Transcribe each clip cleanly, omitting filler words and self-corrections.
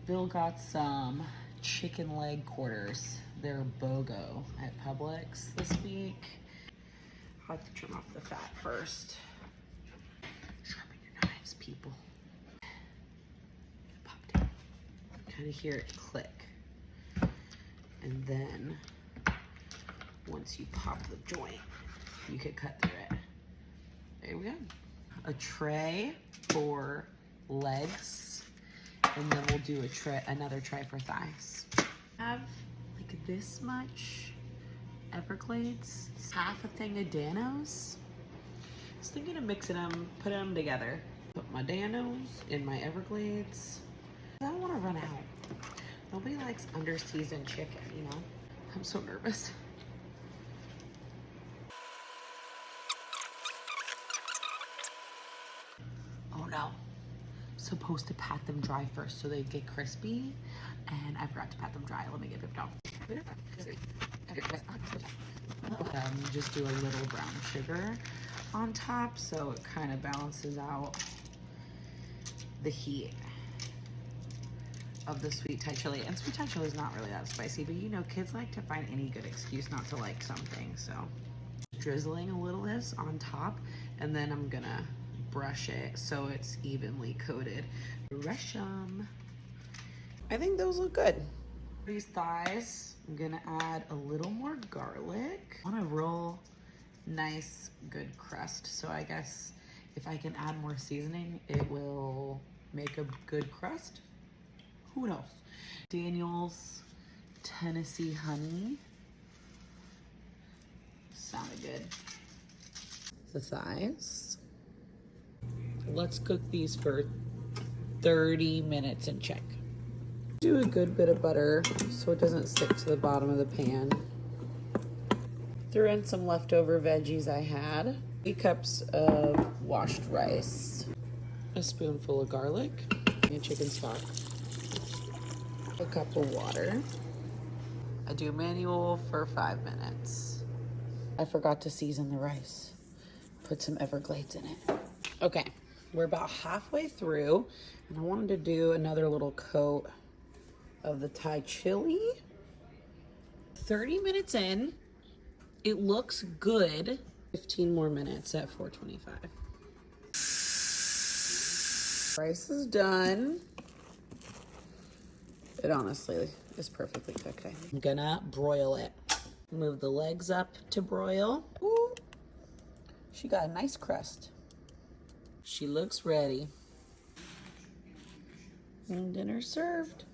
Bill got some chicken leg quarters. They're BOGO at Publix this week. I'll have to trim off the fat first. Sharpen your knives, people. Popped it. Kind of hear it click. And then once you pop the joint, you could cut through it. There we go. A tray for legs, and then we'll do another tray for thighs. I have like this much Everglades. It's half a thing of Danos. I was thinking of mixing them, putting them together. Put my Danos in my Everglades. I don't want to run out. Nobody likes under-seasoned chicken, you know? I'm so nervous. Oh no. Supposed to pat them dry first so they get crispy, and I forgot to pat them dry. Let me get it down. Just do a little brown sugar on top so it kind of balances out the heat of the sweet Thai chili. And sweet Thai chili is not really that spicy, but you know, kids like to find any good excuse not to like something. So drizzling a little of this on top, and then I'm gonna brush it so it's evenly coated. Brush them. I think those look good. These thighs, I'm gonna add a little more garlic. I want a real nice, good crust. So I guess if I can add more seasoning, it will make a good crust. Who knows? Daniel's Tennessee honey. Sounded good. The thighs. Let's cook these for 30 minutes and check. Do a good bit of butter so it doesn't stick to the bottom of the pan. Threw in some leftover veggies I had. 3 cups of washed rice. A spoonful of garlic and chicken stock. A cup of water. I do manual for 5 minutes. I forgot to season the rice. Put some Everglades in it. Okay, we're about halfway through, and I wanted to do another little coat of the Thai chili. 30 minutes in, it looks good. 15 more minutes at 425. Rice is done. It honestly is perfectly cooked. I'm gonna broil it. Move the legs up to broil. Ooh, she got a nice crust. She looks ready. And dinner served.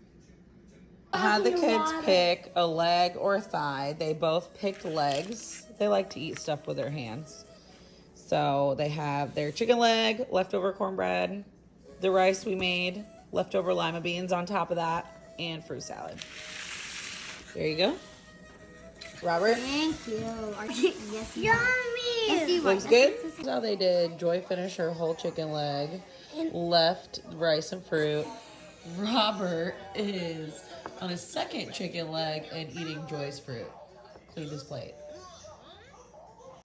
I had the kids pick a leg or a thigh. They both picked legs. They like to eat stuff with their hands. So they have their chicken leg, leftover cornbread, the rice we made, leftover lima beans on top of that, and fruit salad. There you go. Robert? Thank you. Yes, yummy. Yes, you Looks good? That's how they did. Joy finished her whole chicken leg, left rice and fruit. Robert is on his second chicken leg and eating Joy's fruit. Cleaned his plate.